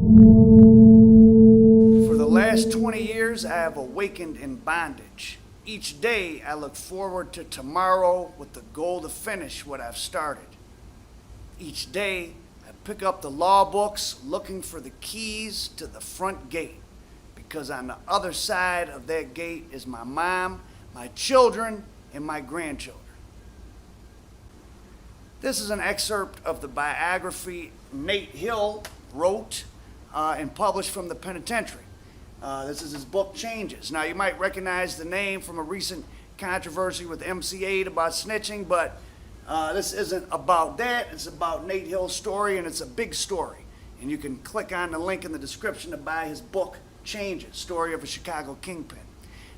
For the last 20 years, I have awakened in bondage. Each day, I look forward to tomorrow with the goal to finish what I've started. Each day, I pick up the law books looking for the keys to the front gate, because on the other side of that gate is my mom, my children, and my grandchildren. This is an excerpt of the biography Nate Hill wrote and published from the penitentiary. This is his book, Changes. Now, you might recognize the name from a recent controversy with MC Eiht about snitching, but this isn't about that. It's about Nate Hill's story, and it's a big story. And you can click on the link in the description to buy his book, Changes, Story of a Chicago Kingpin.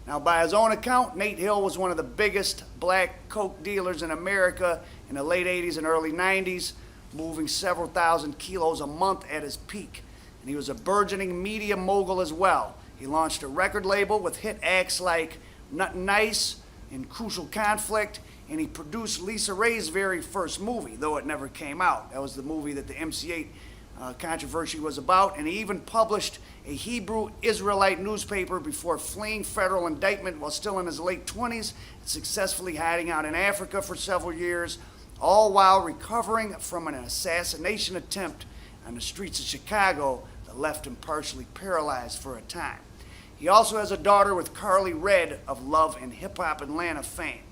Now, by his own account, Nate Hill was one of the biggest black coke dealers in America in the late 80s and early 90s, moving several thousand kilos a month at his peak. And he was a burgeoning media mogul as well. He launched a record label with hit acts like Nuttin' Nice and Crucial Conflict, and he produced LisaRaye's very first movie, though it never came out. That was the movie that the MC Eiht controversy was about, and he even published a Hebrew Israelite newspaper before fleeing federal indictment while still in his late 20s and successfully hiding out in Africa for several years, all while recovering from an assassination attempt on the streets of Chicago that left him partially paralyzed for a time. He also has a daughter with Carly Red of Love and Hip Hop Atlanta fame.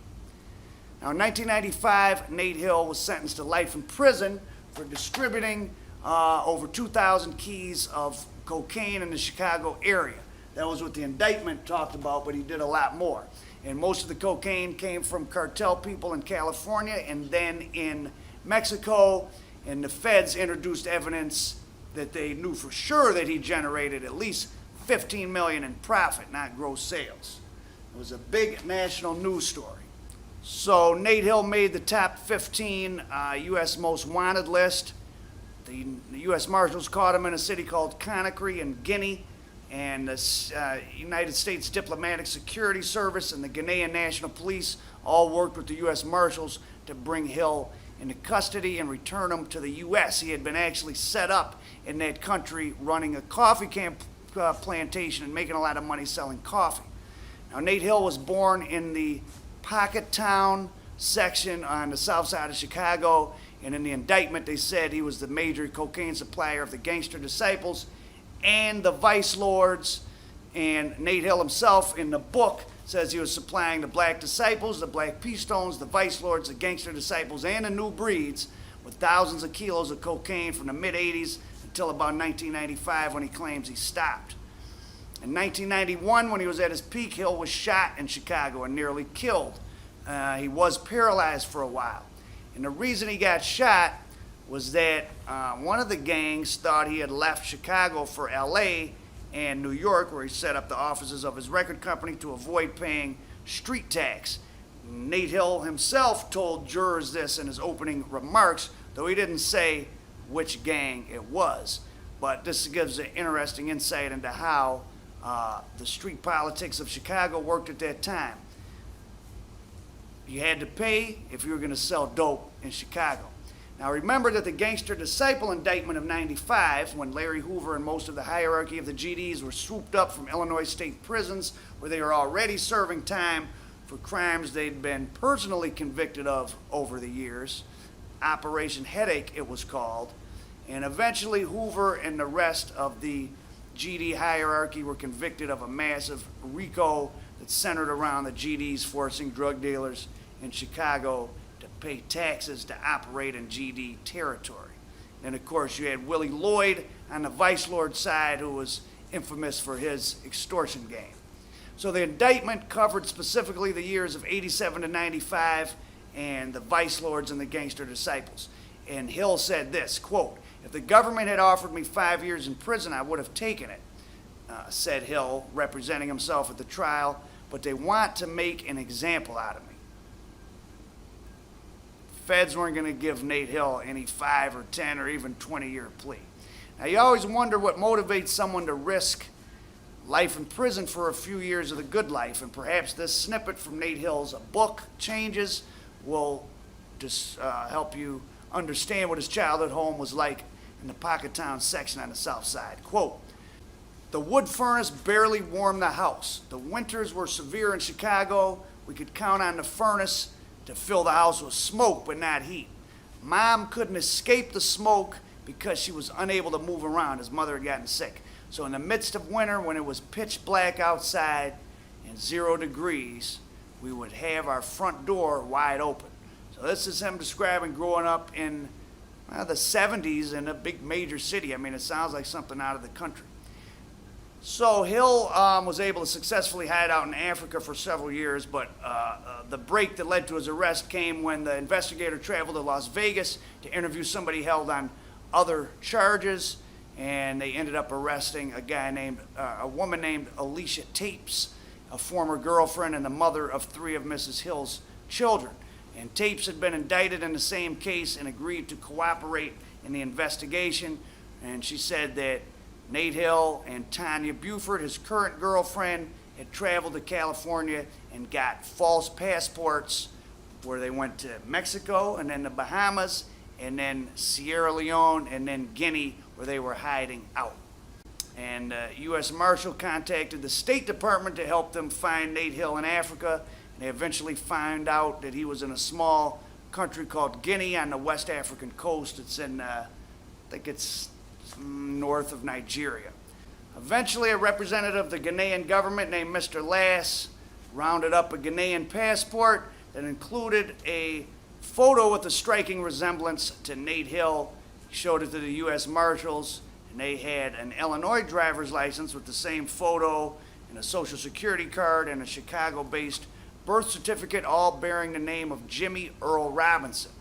Now, in 1995, Nate Hill was sentenced to life in prison for distributing over 2,000 keys of cocaine in the Chicago area. That was what the indictment talked about, but he did a lot more. And most of the cocaine came from cartel people in California and then in Mexico, and the feds introduced evidence that they knew for sure that he generated at least $15 million in profit, not gross sales. It was a big national news story. So Nate Hill made the top 15 U.S. most wanted list. The U.S. Marshals caught him in a city called Conakry in Guinea, and the United States Diplomatic Security Service and the Guinean National Police all worked with the U.S. Marshals to bring Hill into custody and return him to the U.S. He had been actually set up in that country running a coffee plantation and making a lot of money selling coffee. Now, Nate Hill was born in the Pocket Town section on the south side of Chicago, and in the indictment they said he was the major cocaine supplier of the Gangster Disciples and the Vice Lords. And Nate Hill himself in the book says he was supplying the Black Disciples, the Black P-Stones, the Vice Lords, the Gangster Disciples, and the New Breeds with thousands of kilos of cocaine from the mid-'80s until about 1995 when he claims he stopped. In 1991, when he was at his peak, Hill was shot in Chicago and nearly killed. He was paralyzed for a while. And the reason he got shot was that one of the gangs thought he had left Chicago for LA and New York, where he set up the offices of his record company to avoid paying street tax. Nate Hill himself told jurors this in his opening remarks, though he didn't say which gang it was. But this gives an interesting insight into how the street politics of Chicago worked at that time. You had to pay if you were going to sell dope in Chicago. Now, remember that the Gangster Disciple indictment of '95, when Larry Hoover and most of the hierarchy of the GDs were swooped up from Illinois state prisons where they were already serving time for crimes they'd been personally convicted of over the years. Operation Headache, it was called. And eventually Hoover and the rest of the GD hierarchy were convicted of a massive RICO that centered around the GDs forcing drug dealers in Chicago to pay taxes to operate in GD territory. And of course you had Willie Lloyd on the Vice Lord side, who was infamous for his extortion game. So the indictment covered specifically the years of '87 to '95 and the Vice Lords and the Gangster Disciples. And Hill said this, quote, "If the government had offered me 5 years in prison, I would have taken it," said Hill, representing himself at the trial, "but they want to make an example out of me." Feds weren't going to give Nate Hill any 5 or 10 or even 20-year plea. Now, you always wonder what motivates someone to risk life in prison for a few years of the good life, and perhaps this snippet from Nate Hill's book, Changes, will just help you understand what his childhood home was like in the Pockettown section on the south side. Quote, "The wood furnace barely warmed the house. The winters were severe in Chicago. We could count on the furnace to fill the house with smoke, but not heat. Mom couldn't escape the smoke because she was unable to move around. His mother had gotten sick. So in the midst of winter, when it was pitch black outside and 0 degrees, we would have our front door wide open." So this is him describing growing up in the 70s in a big major city. I mean, it sounds like something out of the country. So Hill was able to successfully hide out in Africa for several years, but the break that led to his arrest came when the investigator traveled to Las Vegas to interview somebody held on other charges, and they ended up arresting a woman named Alicia Tapes, a former girlfriend and the mother of 3 of Mrs. Hill's children. And Tapes had been indicted in the same case and agreed to cooperate in the investigation, and she said that Nate Hill and Tanya Buford, his current girlfriend, had traveled to California and got false passports where they went to Mexico and then the Bahamas and then Sierra Leone and then Guinea, where they were hiding out. And U.S. Marshal contacted the State Department to help them find Nate Hill in Africa. And they eventually found out that he was in a small country called Guinea on the West African coast. It's in, I think it's north of Nigeria. Eventually, a representative of the Ghanaian government named Mr. Lass rounded up a Ghanaian passport that included a photo with a striking resemblance to Nate Hill. He showed it to the U.S. Marshals, and they had an Illinois driver's license with the same photo and a social security card and a Chicago-based birth certificate, all bearing the name of Jimmy Earl Robinson.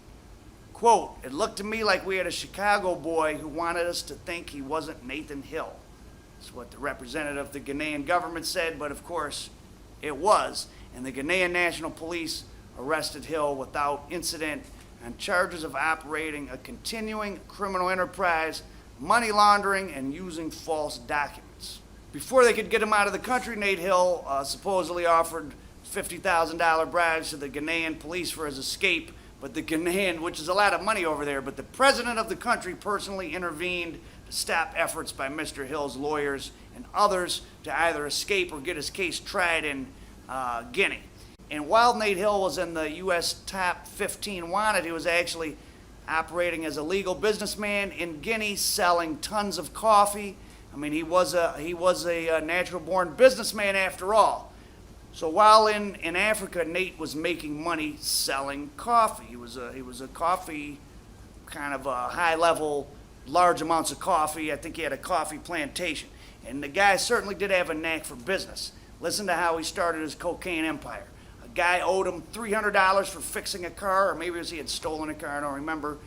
Quote, "It looked to me like we had a Chicago boy who wanted us to think he wasn't Nathan Hill." That's what the representative of the Ghanaian government said, but of course it was. And the Ghanaian National Police arrested Hill without incident on charges of operating a continuing criminal enterprise, money laundering, and using false documents. Before they could get him out of the country, Nate Hill supposedly offered $50,000 bribes to the Ghanaian police for his escape, but the Ghanaian, which is a lot of money over there, but the president of the country personally intervened to stop efforts by Mr. Hill's lawyers and others to either escape or get his case tried in Guinea. And while Nate Hill was in the U.S. top 15 wanted, he was actually operating as a legal businessman in Guinea, selling tons of coffee. I mean, he was a natural-born businessman after all. So while in Africa, Nate was making money selling coffee. He was a coffee, kind of a high-level, large amounts of coffee. I think he had a coffee plantation. And the guy certainly did have a knack for business. Listen to how he started his cocaine empire. A guy owed him $300 for fixing a car, or maybe it was he had stolen a car, I don't remember.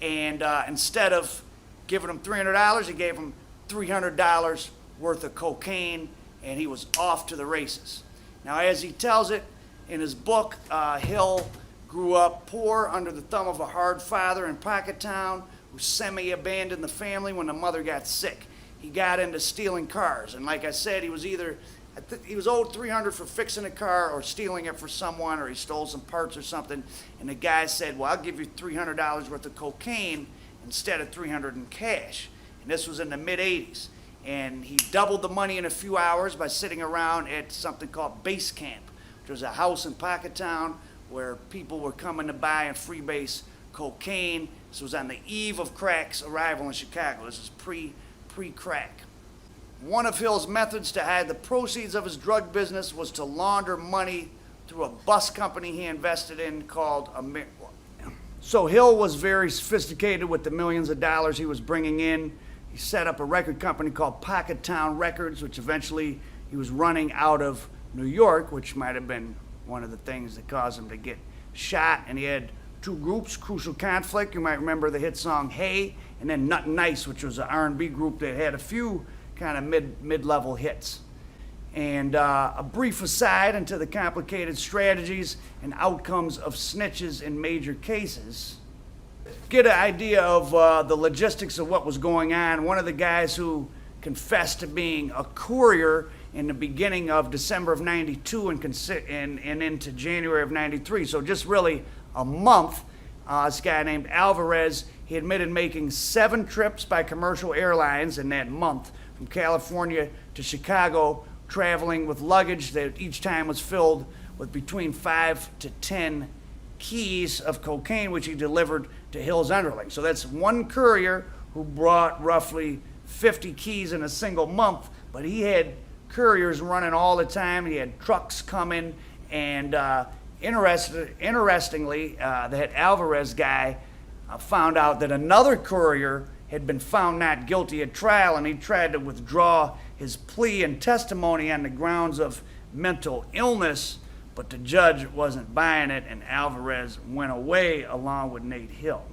And instead of giving him $300, he gave him $300 worth of cocaine, and he was off to the races. Now, as he tells it in his book, Hill grew up poor under the thumb of a hard father in Pockettown who semi-abandoned the family when the mother got sick. He got into stealing cars, and like I said, he was owed $300 for fixing a car or stealing it for someone, or he stole some parts or something, and the guy said, "Well, I'll give you $300 worth of cocaine instead of $300 in cash." And this was in the mid-'80s. And he doubled the money in a few hours by sitting around at something called Base Camp, which was a house in Pockettown where people were coming to buy and freebase cocaine. This was on the eve of crack's arrival in Chicago. This is pre-crack. One of Hill's methods to hide the proceeds of his drug business was to launder money through a bus company he invested in called So Hill was very sophisticated with the millions of dollars he was bringing in. He set up a record company called Pockettown Records, which eventually he was running out of New York, which might have been one of the things that caused him to get shot. And he had 2 groups, Crucial Conflict, you might remember the hit song Hey, and then Nuttin' Nice, which was an R&B group that had a few kind of mid-level hits. And a brief aside into the complicated strategies and outcomes of snitches in major cases. Get an idea of the logistics of what was going on. One of the guys who confessed to being a courier in the beginning of December of 92 and into January of 93, so just really a month, this guy named Alvarez. He admitted making 7 trips by commercial airlines in that month from California to Chicago, traveling with luggage that each time was filled with between 5 to 10 keys of cocaine, which he delivered to Hill's underlings. So that's one courier who brought roughly 50 keys in a single month, but he had couriers running all the time. He had trucks coming, and interestingly, that Alvarez guy found out that another courier had been found not guilty at trial, and he tried to withdraw his plea and testimony on the grounds of mental illness, but the judge wasn't buying it, and Alvarez went away along with Nate Hill,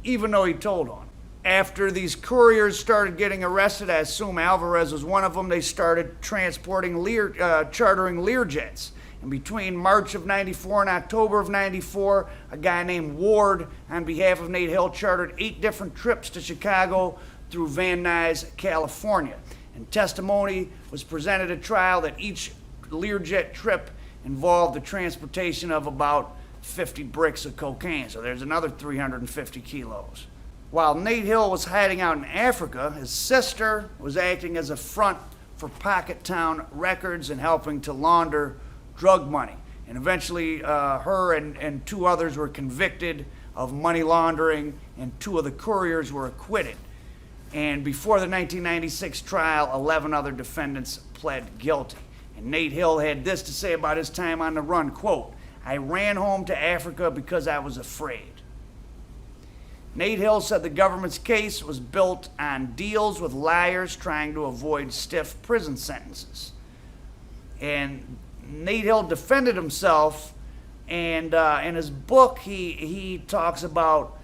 even though he told on him. After these couriers started getting arrested, I assume Alvarez was one of them, they started transporting chartering Learjets. And between March of 94 and October of 94, a guy named Ward, on behalf of Nate Hill, chartered 8 different trips to Chicago through Van Nuys, California. And testimony was presented at trial that each Learjet trip involved the transportation of about 50 bricks of cocaine. So there's another 350 kilos. While Nate Hill was hiding out in Africa, his sister was acting as a front for Pocket Town Records and helping to launder drug money. And eventually her and 2 others were convicted of money laundering, and 2 of the couriers were acquitted. And before the 1996 trial, 11 other defendants pled guilty. And Nate Hill had this to say about his time on the run, quote, "I ran home to Africa because I was afraid." Nate Hill said the government's case was built on deals with liars trying to avoid stiff prison sentences. And Nate Hill defended himself, and in his book he talks about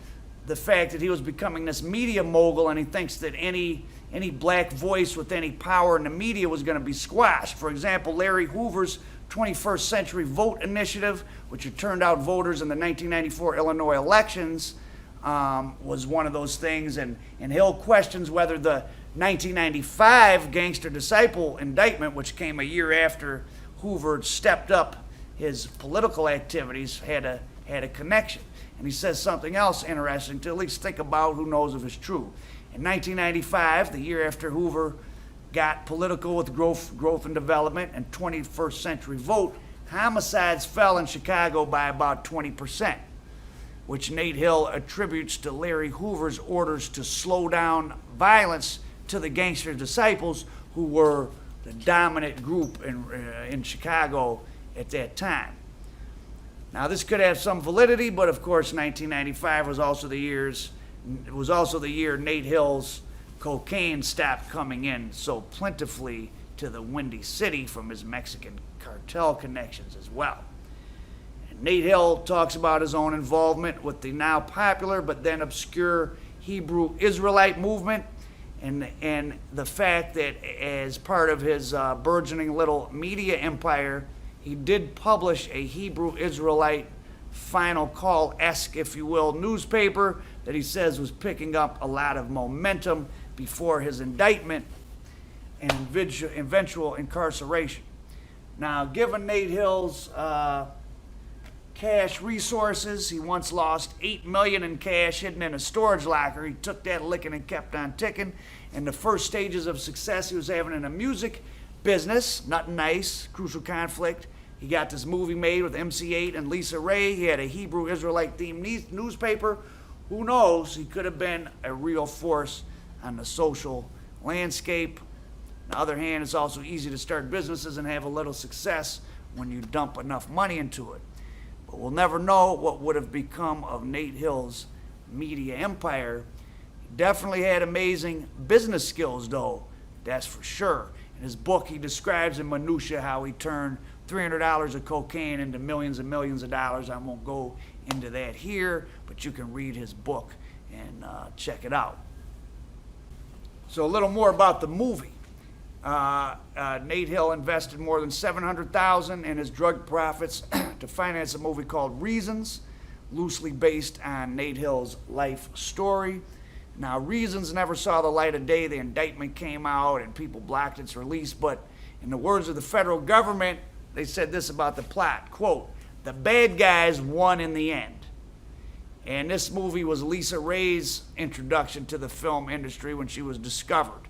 the fact that he was becoming this media mogul, and he thinks that any black voice with any power in the media was going to be squashed. For example, Larry Hoover's 21st Century Vote Initiative, which had turned out voters in the 1994 Illinois elections, was one of those things, and Hill questions whether the 1995 Gangster Disciple indictment, which came a year after Hoover stepped up his political activities, had a connection. And he says something else interesting to at least think about, who knows if it's true. In 1995, the year after Hoover got political with growth and development and 21st Century Vote, homicides fell in Chicago by about 20%, which Nate Hill attributes to Larry Hoover's orders to slow down violence to the Gangster Disciples, who were the dominant group in Chicago at that time. Now, this could have some validity, but of course 1995 was also the year Nate Hill's cocaine stopped coming in so plentifully to the Windy City from his Mexican cartel connections as well. And Nate Hill talks about his own involvement with the now popular but then obscure Hebrew Israelite movement, and the fact that as part of his burgeoning little media empire, he did publish a Hebrew Israelite Final Call-esque, if you will, newspaper that he says was picking up a lot of momentum before his indictment and eventual incarceration. Now, given Nate Hill's cash resources, he once lost $8 million in cash hidden in a storage locker. He took that licking and kept on ticking. In the first stages of success he was having in a music business, nothing nice, Crucial Conflict. He got this movie made with MC Eiht and LisaRaye. He had a Hebrew Israelite themed newspaper. Who knows? He could have been a real force on the social landscape. On the other hand, it's also easy to start businesses and have a little success when you dump enough money into it. But we'll never know what would have become of Nate Hill's media empire. He definitely had amazing business skills, though, that's for sure. In his book, he describes in minutia how he turned $300 of cocaine into millions and millions of dollars. I won't go into that here, but you can read his book and check it out. So a little more about the movie. Nate Hill invested more than $700,000 in his drug profits to finance a movie called Reasons, loosely based on Nate Hill's life story. Now, Reasons never saw the light of day. The indictment came out and people blocked its release, but in the words of the federal government, they said this about the plot, quote, "The bad guys won in the end." And this movie was LisaRaye's introduction to the film industry when she was discovered.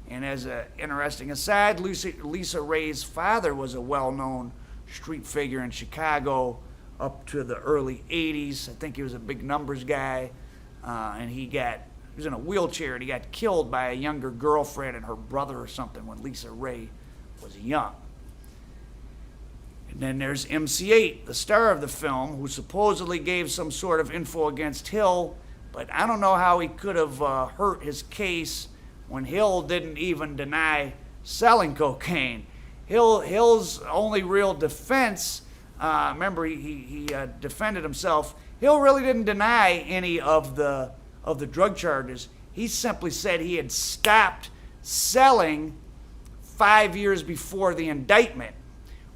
And as an interesting aside, LisaRaye's father was a well-known street figure in Chicago up to the early 80s. I think he was a big numbers guy, and he was in a wheelchair, and he got killed by a younger girlfriend and her brother or something when LisaRaye was young. And then there's MC Eiht, the star of the film, who supposedly gave some sort of info against Hill, but I don't know how he could have hurt his case when Hill didn't even deny selling cocaine. Hill's only real defense, remember he defended himself. Hill really didn't deny any of the drug charges. He simply said he had stopped selling 5 years before the indictment,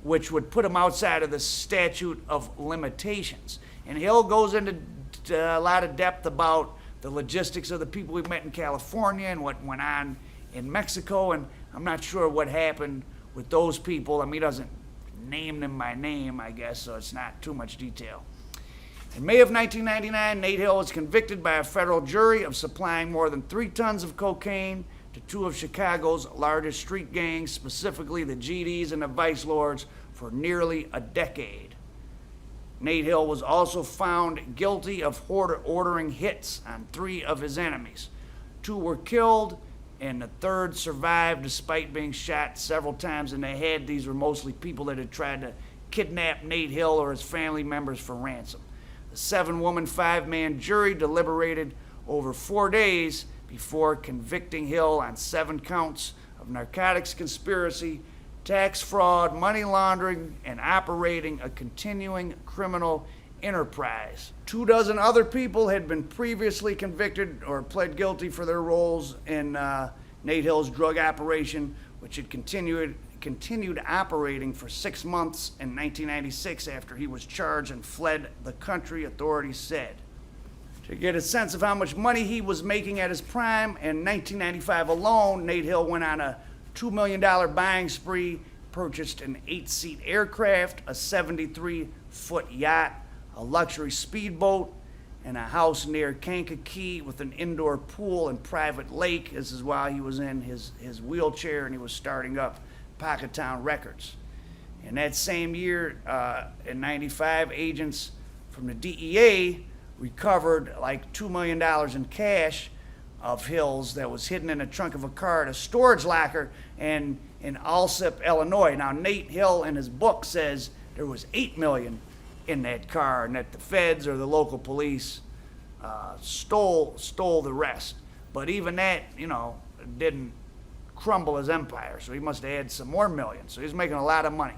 which would put him outside of the statute of limitations. And Hill goes into a lot of depth about the logistics of the people we met in California and what went on in Mexico, and I'm not sure what happened with those people. I mean, he doesn't name them by name, I guess, so it's not too much detail. In May of 1999, Nate Hill was convicted by a federal jury of supplying more than 3 tons of cocaine to 2 of Chicago's largest street gangs, specifically the GDs and the Vice Lords, for nearly a decade. Nate Hill was also found guilty of ordering hits on 3 of his enemies. 2 were killed, and the 3rd survived despite being shot several times in the head. These were mostly people that had tried to kidnap Nate Hill or his family members for ransom. The 7-woman, 5-man jury deliberated over 4 days before convicting Hill on 7 counts of narcotics conspiracy, tax fraud, money laundering, and operating a continuing criminal enterprise. 24 other people had been previously convicted or pled guilty for their roles in Nate Hill's drug operation, which had continued operating for 6 months in 1996 after he was charged and fled the country, authorities said. To get a sense of how much money he was making at his prime, in 1995 alone, Nate Hill went on a $2 million buying spree, purchased an 8-seat aircraft, a 73-foot yacht, a luxury speedboat, and a house near Kankakee with an indoor pool and private lake. This is while he was in his wheelchair and he was starting up Pockettown Records. In that same year, in 95, agents from the DEA recovered like $2 million in cash of Hill's that was hidden in the trunk of a car at a storage locker in Alsip, Illinois. Now, Nate Hill in his book says there was $8 million in that car and that the feds or the local police stole the rest. But even that, didn't crumble his empire, so he must have had some more millions. So he's making a lot of money.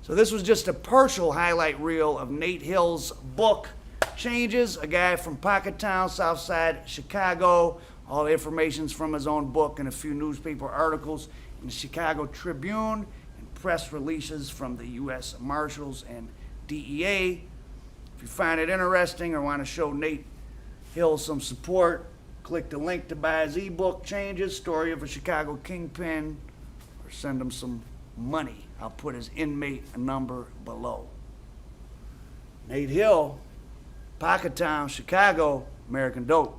So this was just a partial highlight reel of Nate Hill's book, Changes, a guy from Pockettown, Southside Chicago. All the information's from his own book and a few newspaper articles in the Chicago Tribune and press releases from the U.S. Marshals and DEA. If you find it interesting or want to show Nate Hill some support, click the link to buy his ebook, Changes, Story of a Chicago Kingpin, or send him some money. I'll put his inmate number below. Nate Hill, Pockettown, Chicago, American Dope.